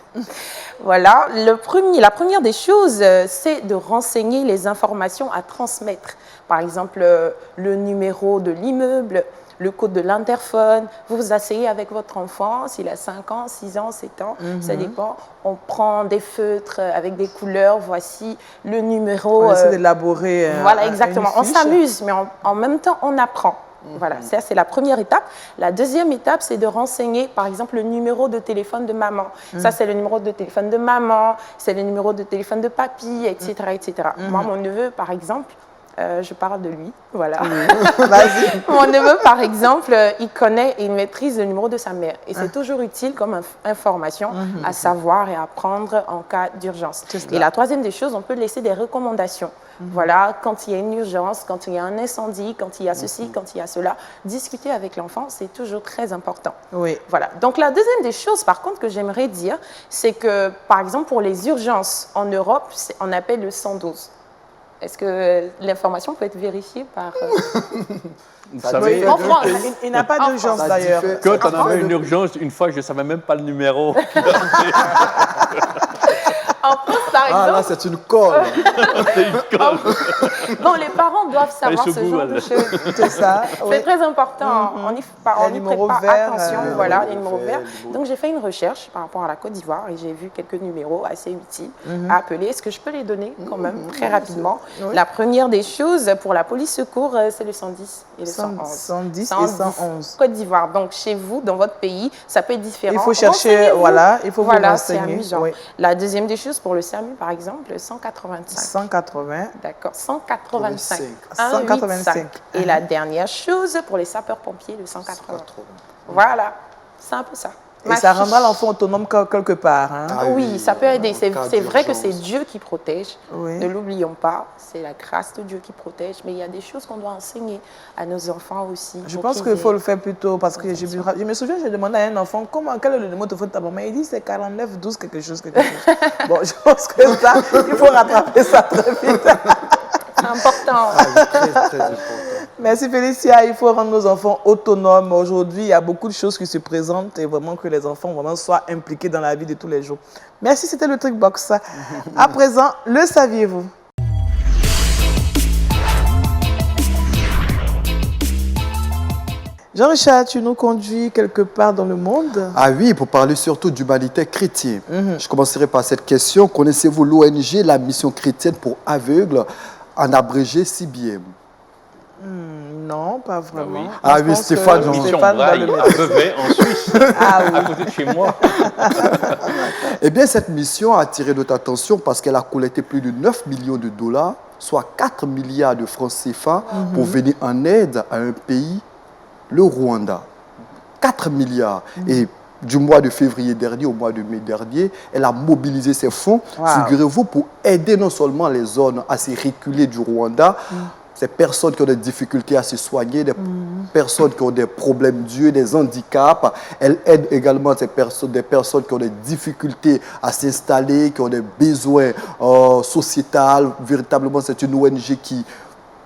Voilà, la première des choses, c'est de renseigner les informations à transmettre. Par exemple, le numéro de l'immeuble, le code de l'interphone. Vous vous asseyez avec votre enfant, s'il a 5 ans, 6 ans, 7 ans, ça dépend. On prend des feutres avec des couleurs, voici le numéro. On essaie d'élaborer. Voilà, exactement. On s'amuse, mais en même temps, on apprend. Voilà, ça c'est la première étape. La deuxième étape, c'est de renseigner, par exemple, le numéro de téléphone de maman. Ça, c'est le numéro de téléphone de maman, c'est le numéro de téléphone de papy, etc. etc. Moi, mon neveu, par exemple, je parle de lui, voilà. Mon neveu, par exemple, il connaît et il maîtrise le numéro de sa mère. Et c'est toujours utile comme information à savoir et à prendre en cas d'urgence. Et la troisième des choses, on peut laisser des recommandations. Voilà, quand il y a une urgence, quand il y a un incendie, quand il y a ceci, quand il y a cela, discuter avec l'enfant, c'est toujours très important. Oui. Voilà. Donc, la deuxième des choses, par contre, que j'aimerais dire, c'est que, par exemple, pour les urgences en Europe, on appelle le 112. Est-ce que l'information peut être vérifiée par... Vous savez, en France. Il n'a pas d'urgence d'ailleurs. quand on avait une urgence, une fois, je ne savais même pas le numéro. En France, par exemple... Ah, là, c'est une colle. Non, les parents doivent savoir ce genre de choses. C'est ça. C'est très important. On y prépare attention. Voilà, les numéros verts. Donc, j'ai fait une recherche par rapport à la Côte d'Ivoire et j'ai vu quelques numéros assez utiles à appeler. Est-ce que je peux les donner quand même très rapidement? La première des choses, pour la police secours, c'est le 110 et le 111. 110 et 111. Côte d'Ivoire. Donc, chez vous, dans votre pays, ça peut être différent. Il faut chercher, voilà, il faut vous voilà, c'est renseigner. amusant. Oui. La deuxième des choses, pour le SAMU, par exemple, 185. 180. D'accord, 185. 185. 185. Et la dernière chose, pour les sapeurs-pompiers, le 180. Voilà. C'est un peu ça. Et ça rendra l'enfant autonome quelque part. Hein. Ah oui, ça peut aider. C'est cas vrai que d'urgence. c'est Dieu qui protège. Oui. Ne l'oublions pas. C'est la grâce de Dieu qui protège. Mais il y a des choses qu'on doit enseigner à nos enfants aussi. Je pour pense qu'ils qu'il faut aient- le faire plus tôt parce que je me souviens, j'ai demandé à un enfant quel est le numéro de téléphone de ta maman. Il dit c'est 49 12 quelque chose. Bon, je pense que ça, il faut rattraper ça très vite. C'est important. Très important. Merci Félicia, il faut rendre nos enfants autonomes. Aujourd'hui, il y a beaucoup de choses qui se présentent et vraiment que les enfants vraiment soient impliqués dans la vie de tous les jours. Merci, c'était le Trick Box. À présent, le saviez-vous? Jean-Richard, tu nous conduis quelque part dans le monde? Ah oui, pour parler surtout d'humanité chrétienne. Je commencerai par cette question. Connaissez-vous l'ONG, la mission chrétienne pour aveugles, en abrégé CBM? Non, pas vraiment. oui. Ah Je oui, pense que Stéphane, Mission Stéphane va Braille le à mettre. Vevey, en Suisse, Ah oui. à côté de chez moi. Eh bien, cette mission a attiré notre attention parce qu'elle a collecté plus de 9 millions de dollars, soit 4 milliards de francs CFA, pour venir en aide à un pays, le Rwanda. 4 milliards. Et du mois de février dernier au mois de mai dernier, elle a mobilisé ses fonds, Wow. figurez-vous, pour aider non seulement les zones assez reculées du Rwanda, ces personnes qui ont des difficultés à se soigner, des personnes qui ont des problèmes d'yeux, des handicaps. Elle aide également des personnes qui ont des difficultés à s'installer, qui ont des besoins sociétals. Véritablement, c'est une ONG qui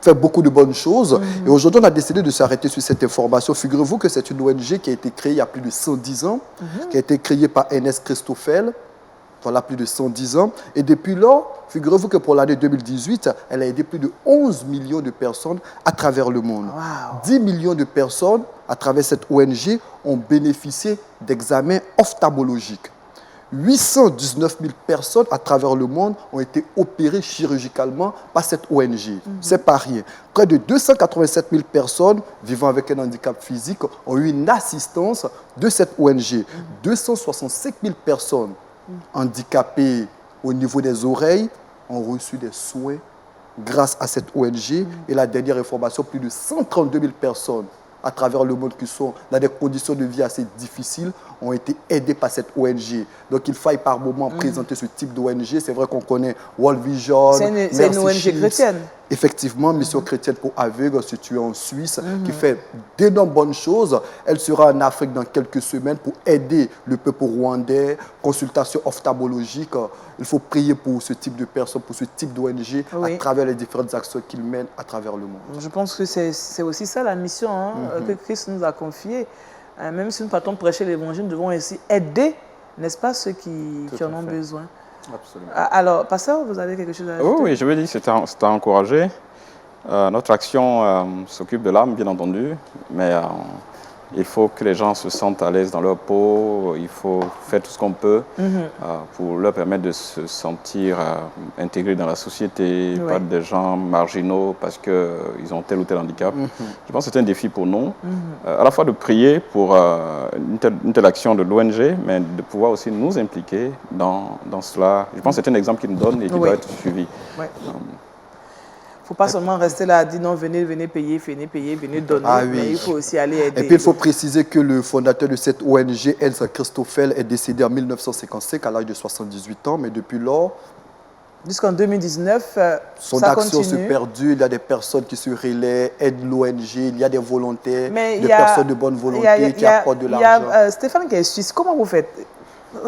fait beaucoup de bonnes choses. Et aujourd'hui, on a décidé de s'arrêter sur cette information. Figurez-vous que c'est une ONG qui a été créée il y a plus de 110 ans, qui a été créée par Ernest Christoffel. Voilà, plus de 110 ans. Et depuis lors, figurez-vous que pour l'année 2018, elle a aidé plus de 11 millions de personnes à travers le monde. Wow. 10 millions de personnes, à travers cette ONG, ont bénéficié d'examens ophtalmologiques. 819 000 personnes à travers le monde ont été opérées chirurgicalement par cette ONG. C'est pas rien. Près de 287 000 personnes vivant avec un handicap physique ont eu une assistance de cette ONG. 265 000 personnes handicapées au niveau des oreilles ont reçu des soins grâce à cette ONG. Et la dernière information, plus de 132 000 personnes à travers le monde qui sont dans des conditions de vie assez difficiles ont été aidés par cette ONG. Donc il faille par moment présenter ce type d'ONG. C'est vrai qu'on connaît World Vision, C'est une Mercy ONG Shields. chrétienne. Effectivement, Mission chrétienne pour aveugles située en Suisse, qui fait d'énormes bonnes choses. Elle sera en Afrique dans quelques semaines pour aider le peuple rwandais, consultation ophtalmologique. Il faut prier pour ce type de personnes, pour ce type d'ONG, Oui. à travers les différentes actions qu'ils mènent à travers le monde. Je pense que c'est aussi ça la mission hein, que Christ nous a confiée. Même si nous partons prêcher l'évangile, nous devons aussi aider, n'est-ce pas, ceux qui Tout en à ont fait. besoin. Absolument. Alors, pasteur, vous avez quelque chose à ajouter? Oui, oui, je veux dire que c'est à encourager. Notre action s'occupe de l'âme, bien entendu, mais il faut que les gens se sentent à l'aise dans leur peau. Il faut faire tout ce qu'on peut pour leur permettre de se sentir intégrés dans la société, Oui. pas des gens marginaux parce qu'ils ont tel ou tel handicap. Je pense que c'est un défi pour nous, à la fois de prier pour une telle action de l'ONG, mais de pouvoir aussi nous impliquer dans cela. Je pense que c'est un exemple qui nous donne et qui Oui. doit être suivi. Ouais. Il ne faut pas seulement rester là à dire non, venez payer, venez donner, Ah oui. mais il faut aussi aller aider. Et puis il faut préciser que le fondateur de cette ONG, Elsa Christoffel, est décédé en 1955 à l'âge de 78 ans, mais depuis lors, Jusqu'en 2019, son ça action se continue. perdue. Il y a des personnes qui se relaient, aident l'ONG, il y a des volontaires, Mais des il y a- personnes de bonne volonté qui apportent de Il y a l'argent. Stéphane qui est suisse. Comment vous faites?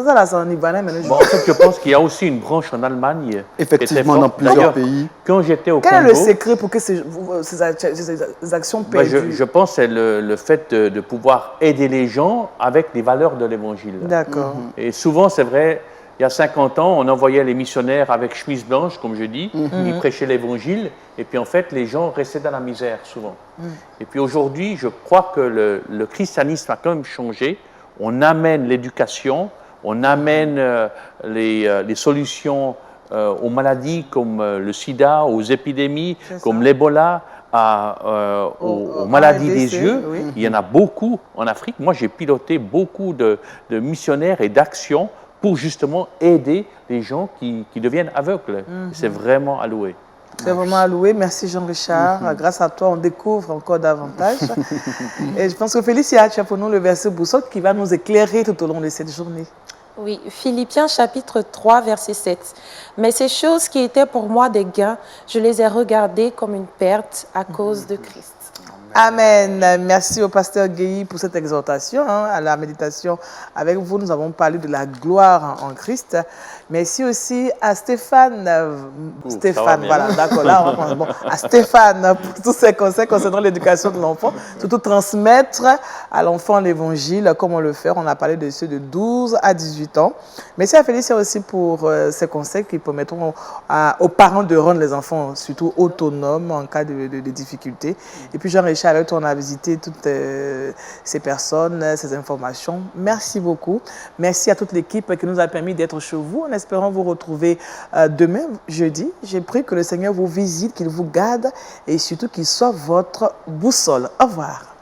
Ça, là, c'est en Ibanais, mais Bon, en fait, je pense qu'il y a aussi une branche en Allemagne. qui est Effectivement, très dans forte. plusieurs D'ailleurs, pays. Quand j'étais au quel Congo, est le secret pour que ces actions ben, perduent? je pense que c'est le fait de pouvoir aider les gens avec les valeurs de l'Évangile. D'accord. Et souvent, c'est vrai, il y a 50 ans, on envoyait les missionnaires avec chemise blanche, comme je dis, ils prêchaient l'Évangile, et puis en fait, les gens restaient dans la misère, souvent. Et puis aujourd'hui, je crois que le christianisme a quand même changé. On amène l'éducation, on amène les solutions aux maladies comme le sida, aux épidémies, C'est comme ça. l'Ebola, aux maladies des ADC, yeux. oui. Il y en a beaucoup en Afrique. Moi, j'ai piloté beaucoup de missionnaires et d'actions pour justement aider les gens qui deviennent aveugles. C'est vraiment à louer. Tu es vraiment alloué. Merci Jean-Richard. Grâce à toi, on découvre encore davantage. Et je pense que Félicia, tu as pour nous le verset boussole qui va nous éclairer tout au long de cette journée. Oui, Philippiens chapitre 3, verset 7. Mais ces choses qui étaient pour moi des gains, je les ai regardées comme une perte à cause de Christ. Amen. Merci au pasteur Guéhi pour cette exhortation à la méditation. Avec vous, nous avons parlé de la gloire en Christ. Merci aussi à Stéphane. Stéphane, voilà, d'accord. Là, on va bon, à Stéphane pour tous ses conseils concernant l'éducation de l'enfant. Surtout transmettre à l'enfant l'évangile, comme on le fait. On a parlé de ceux de 12 à 18 ans. Merci à Félicia aussi pour ces conseils qui permettront aux parents de rendre les enfants surtout autonomes en cas de difficultés. Et puis Jean-Richard, avec toi, on a visité toutes ces personnes, ces informations. Merci beaucoup. Merci à toute l'équipe qui nous a permis d'être chez vous en espérant vous retrouver demain, jeudi. J'ai prié que le Seigneur vous visite, qu'il vous garde et surtout qu'il soit votre boussole. Au revoir.